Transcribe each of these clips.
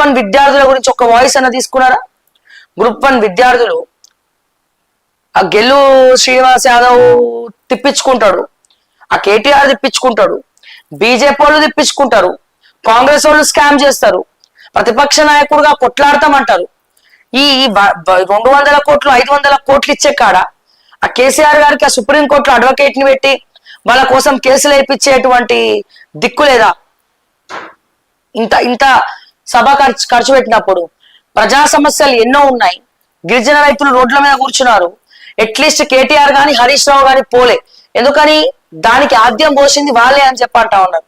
One విద్యార్థుల గురించి ఒక వాయిస్ అన్న తీసుకున్నారా? గ్రూప్ వన్ విద్యార్థులు ఆ గెల్లు శ్రీనివాస్ యాదవ్ తిప్పించుకుంటాడు, ఆ కేటీఆర్ తిప్పించుకుంటాడు, బీజేపీ వాళ్ళు తిప్పించుకుంటారు, కాంగ్రెస్ వాళ్ళు స్కామ్ చేస్తారు, ప్రతిపక్ష నాయకుడుగా కొట్లాడతామంటారు. ఈ 200 కోట్లు 500 కోట్లు ఇచ్చే కాడ ఆ కేసీఆర్ గారికి ఆ సుప్రీంకోర్టులో అడ్వకేట్ ని పెట్టి వాళ్ళ కోసం కేసులు వేయించేటువంటి దిక్కు లేదా? ఇంత ఇంత సభ ఖర్చు పెట్టినప్పుడు ప్రజా సమస్యలు ఎన్నో ఉన్నాయి. గిరిజన రైతులు రోడ్ల మీద కూర్చున్నారు. అట్లీస్ట్ కేటీఆర్ గాని హరీష్ రావు గాని పోలే. ఎందుకని? దానికి ఆద్యం పోసింది వాళ్ళే అని చెప్పంటా ఉన్నారు.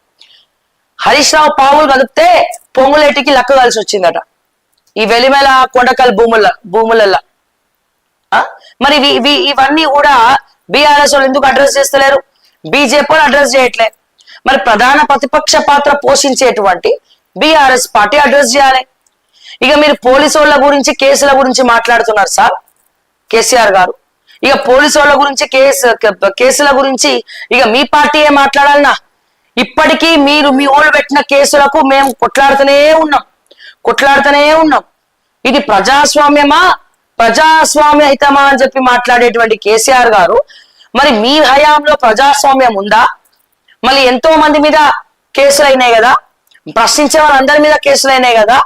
హరీష్ రావు పావులు కదిపితే పొంగులేటికి లక్క కలిసి వచ్చిందట ఈ వెలిమెల కొండకల్ భూములల్లా. మరి ఇవన్నీ కూడా బీఆర్ఎస్ వాళ్ళు ఎందుకు అడ్రస్ చేస్తలేరు? బీజేపీ అడ్రస్ చేయట్లే. మరి ప్రధాన ప్రతిపక్ష పాత్ర పోషించేటువంటి బీఆర్ఎస్ పార్టీ అడ్రస్ చేయాలి. ఇక మీరు పోలీసు వాళ్ళ గురించి కేసుల గురించి మాట్లాడుతున్నారు సార్ కేసీఆర్ గారు. ఇక పోలీసు వాళ్ళ గురించి కేసుల గురించి ఇక మీ పార్టీయే మాట్లాడాలన్నా? ఇప్పటికీ మీరు మీ వాళ్ళు పెట్టిన కేసులకు మేము కొట్లాడుతూనే ఉన్నాం. ఇది ప్రజాస్వామ్యమా ప్రజాస్వామ్యహితమా అని చెప్పి మాట్లాడేటువంటి కేసీఆర్ గారు, మరి మీ హయాంలో ప్రజాస్వామ్యం ఉందా? మళ్ళీ ఎంతో మంది మీద కేసులు అయినాయి కదా, ప్రశ్నించే వాళ్ళందరి మీద కేసులు అయినాయి కదా.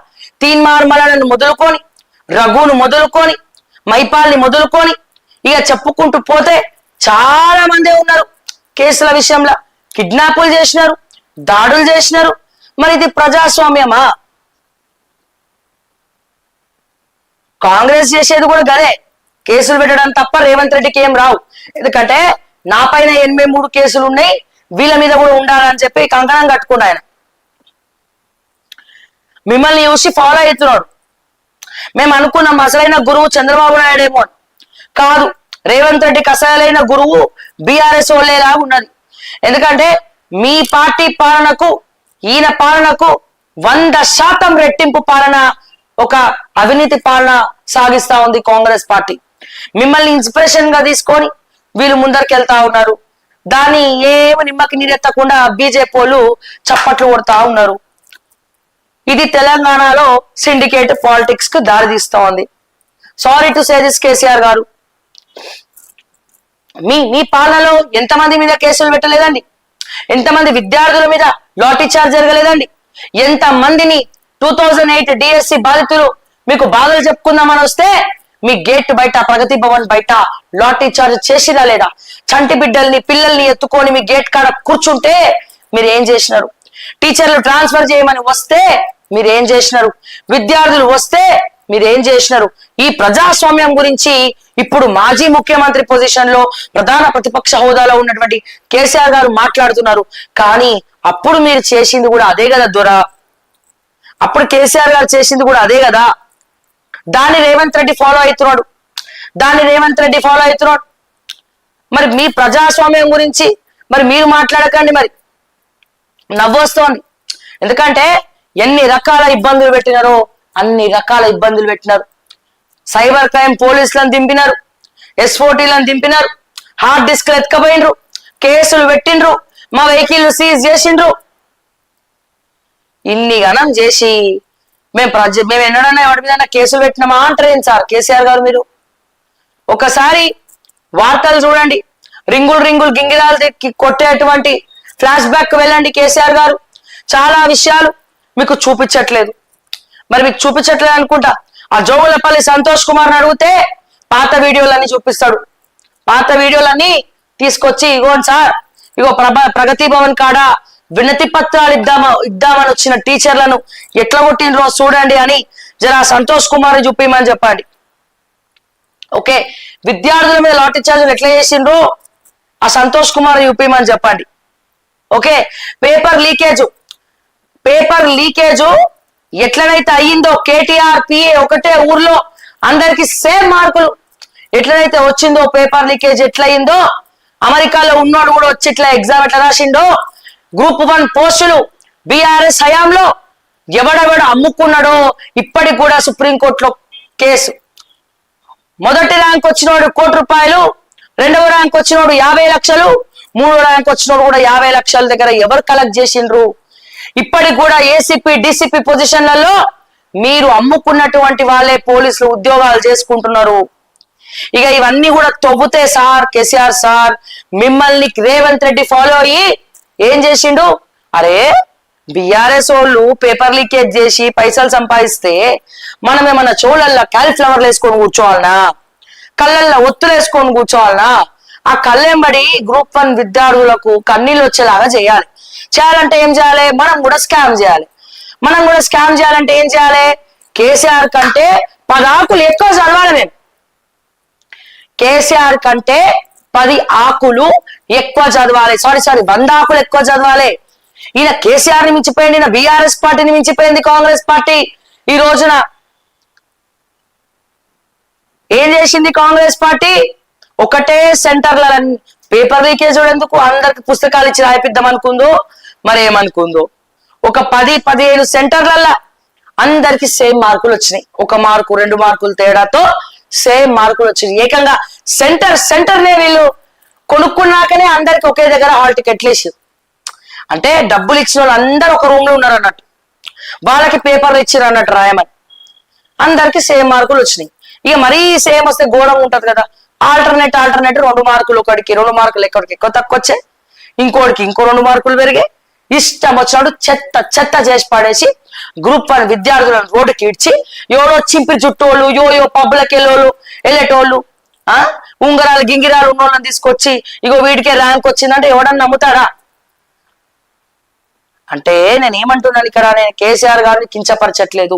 తీన్మార్మలను మొదలుకొని, రఘును మొదలుకొని, మైపాల్ని మొదలుకొని ఇక చెప్పుకుంటూ పోతే చాలా మంది ఉన్నారు కేసుల విషయంలో. కిడ్నాపులు చేసినారు, దాడులు చేసినారు. మరి ఇది ప్రజాస్వామ్యమా? కాంగ్రెస్ చేసేది కూడా గదే, కేసులు పెట్టడం తప్ప రేవంత్ రెడ్డికి ఏం రావు. ఎందుకంటే నా పైన 83 కేసులు ఉన్నాయి, వీళ్ళ మీద కూడా ఉండాలని చెప్పి కంకణం కట్టుకున్నా ఆయన. మిమ్మల్ని చూసి ఫాలో అవుతున్నాడు. మేము అనుకున్నాం అసలైన గురువు చంద్రబాబు నాయుడేమో. కాదు, రేవంత్ రెడ్డికి అసలైన గురువు బీఆర్ఎస్ వాళ్ళేలా ఉన్నది. ఎందుకంటే మీ పార్టీ పాలనకు ఈయన పాలనకు 100% రెట్టింపు పాలన, ఒక అవినీతి పాలన సాగిస్తా ఉంది కాంగ్రెస్ పార్టీ. మిమ్మల్ని ఇన్స్పిరేషన్ గా తీసుకొని వీళ్ళు ముందరికి ఉన్నారు. దాన్ని ఏమి నిమ్మకి నీరెత్తకుండా బీజేపీ వాళ్ళు చప్పట్లు కొడతా ఉన్నారు. ఇది తెలంగాణలో సిండికేట్ పాలిటిక్స్ కు దారి తీస్తా ఉంది. Sorry to say this KCR గారు, మీ పాలనలో ఎంతమంది మీద కేసులు పెట్టలేదండి? ఎంతమంది విద్యార్థుల మీద లాఠీ చార్జ్ జరగలేదండి? ఎంతమందిని 2008 డిఎస్సి బాధితులు మీకు బాధలు చెప్పుకుందామని వస్తే మీ గేట్ బయట, ప్రగతి భవన్ బయట లాఠీ చార్జ్ చేసిరా లేదా? చంటి బిడ్డల్ని పిల్లల్ని ఎత్తుకొని మీ గేట్ కాడ కూర్చుంటే మీరు ఏం చేసినారు? టీచర్లు ట్రాన్స్ఫర్ చేయమని వస్తే మీరు ఏం చేసినారు? విద్యార్థులు వస్తే మీరు ఏం చేసినారు? ఈ ప్రజాస్వామ్యం గురించి ఇప్పుడు మాజీ ముఖ్యమంత్రి పొజిషన్ లో ప్రధాన ప్రతిపక్ష హోదాలో ఉన్నటువంటి కేసీఆర్ గారు మాట్లాడుతున్నారు. కానీ అప్పుడు మీరు చేసింది కూడా అదే కదా దొరా. అప్పుడు కేసీఆర్ గారు చేసింది కూడా అదే కదా. దాన్ని రేవంత్ రెడ్డి ఫాలో అవుతున్నాడు. మరి మీ ప్రజాస్వామ్యం గురించి మరి మీరు మాట్లాడకండి. మరి నవ్వొస్తోంది. ఎందుకంటే ఎన్ని రకాల ఇబ్బందులు పెట్టినారో అన్ని రకాల ఇబ్బందులు పెట్టినారు. సైబర్ క్రైమ్ పోలీసులను దింపినారు, S40లను దింపినారు, హార్డ్ డిస్క్లు ఎత్తుకపోయినరు, కేసులు పెట్టిండ్రు, మా వెహికల్ సీజ్ చేసిండ్రు. ఇన్ని గణం చేసి మేము ఎన్నడన్నా ఎవరి మీద కేసులు పెట్టినామా అంటారు సార్ కేసీఆర్ గారు? మీరు ఒకసారి వార్తలు చూడండి. రింగులు గింగిరాలు కొట్టేటువంటి ఫ్లాష్ బ్యాక్ వెళ్ళండి కేసీఆర్ గారు. చాలా విషయాలు మీకు చూపించట్లేదు. మరి మీకు చూపించట్లేదు అనుకుంటా. ఆ జోగులపల్లి సంతోష్ కుమార్ని అడిగితే పాత వీడియోలన్నీ చూపిస్తాడు. పాత వీడియోలన్నీ తీసుకొచ్చి ఇగోండి సార్, ఇగో ప్రగతి భవన్ కాడ వినతి పత్రాలు ఇద్దామని వచ్చిన టీచర్లను ఎట్లా కొట్టిండ్రో చూడండి అని జరా సంతోష్ కుమార్ చూపిమని చెప్పండి. ఓకే, విద్యార్థుల మీద లాఠీ చార్జీలు ఎట్లా చేసిండ్రో ఆ సంతోష్ కుమార్ చూపిమని చెప్పండి. ఓకే, పేపర్ లీకేజ్ ఎట్లనైతే అయ్యిందో, కేటీఆర్ పిఏ ఒకటే ఊర్లో అందరికి సేమ్ మార్కులు ఎట్లనైతే వచ్చిందో, పేపర్ లీకేజ్ ఎట్లయిందో, అమెరికాలో ఉన్నోడు కూడా వచ్చి ఇట్లా ఎగ్జామ్ ఎట్లా రాసిండో, గ్రూప్ 1 పోస్టులు బీఆర్ఎస్ హయాంలో ఎవడెవడు అమ్ముకున్నాడో ఇప్పటికి కూడా సుప్రీంకోర్టులో కేసు. మొదటి ర్యాంక్ వచ్చినోడు ₹1,00,00,000, రెండవ ర్యాంక్ వచ్చినోడు 50 లక్షలు, మూడో ర్యాంక్ వచ్చినోడు కూడా 50 లక్షల దగ్గర ఎవరు కలెక్ట్ చేసిండ్రు? ఇప్పటికి కూడా ఏసీపీ డిసిపి పొజిషన్లలో మీరు అమ్ముకున్నటువంటి వాళ్ళే పోలీసులు ఉద్యోగాలు చేసుకుంటున్నారు. ఇక ఇవన్నీ కూడా తవ్వుతే సార్ కేసీఆర్ సార్ మిమ్మల్ని రేవంత్ రెడ్డి ఫాలో అయ్యి ఏం చేసిండు, అరే బిఆర్ఎస్ వాళ్ళు పేపర్ లీకేజ్ చేసి పైసలు సంపాదిస్తే మనం ఏమన్నా చోళ్ళల్లో క్యాలిఫ్లవర్లు వేసుకొని కూర్చోవాలనా, కళ్ళల్లో ఒత్తులు వేసుకొని కూర్చోవాలనా? ఆ కళ్ళెంబడి గ్రూప్ 1 విద్యార్థులకు కన్నీళ్ళు వచ్చేలాగా చేయాలంటే ఏం చేయాలి? మనం కూడా స్కామ్ చేయాలంటే ఏం చేయాలి? కేసీఆర్ కంటే 10 ఆకులు ఎక్కువ చదవాలి. మేము కేసీఆర్ కంటే 10 ఆకులు ఎక్కువ చదవాలి. సారీ 100 ఆకులు ఎక్కువ చదవాలి. ఈయన కేసీఆర్ ని మించిపోయింది, ఈయన బీఆర్ఎస్ పార్టీని మించిపోయింది కాంగ్రెస్ పార్టీ. ఈ రోజున ఏం చేసింది కాంగ్రెస్ పార్టీ? ఒకటే సెంటర్ల పేపర్ లీకేజ్ ఎందుకు అందరికి పుస్తకాలు ఇచ్చి రాయిపిద్దాం అనుకుందో మరేమనుకుందో. ఒక 10-15 సెంటర్లల్లో అందరికి సేమ్ మార్కులు వచ్చినాయి. 1 మార్కు 2 మార్కులు తేడాతో సేమ్ మార్కులు వచ్చినాయి. ఏకంగా సెంటర్నే వీళ్ళు కొనుక్కున్నాకనే అందరికి ఒకే దగ్గర హాల్ టికెట్లు వేసారు. అంటే డబ్బులు ఇచ్చిన వాళ్ళు అందరు ఒక రూమ్ లో ఉన్నారు అన్నట్టు, వాళ్ళకి పేపర్లు ఇచ్చారు అన్నట్టు రాయమని. అందరికి సేమ్ మార్కులు వచ్చినాయి. ఇక మరీ సేమ్ వస్తే ఘోరంగా ఉంటది కదా. ఆల్టర్నేట్ 2 మార్కులు ఒకటికి 2 మార్కులు ఎక్కువ తక్కువ వచ్చాయి, ఇంకోటికి ఇంకో 2 మార్కులు పెరిగాయి. ఇష్టం వచ్చినట్టు చెత్త చేసి పడేసి గ్రూప్ 1 విద్యార్థులను రోడ్డుకి ఇడ్చి ఎవరో చింపి చుట్టోళ్ళు యో పబ్బులకి వెళ్ళేటోళ్ళు ఉంగరాలు గింగిరాలు ఉన్నోళ్ళని తీసుకొచ్చి ఇగో వీడికే ర్యాంక్ వచ్చిందంటే ఎవడన్నా నమ్ముతాడా? అంటే నేనేమంటున్నాను ఇక్కడ, నేను కేసీఆర్ గారిని కించపరచట్లేదు.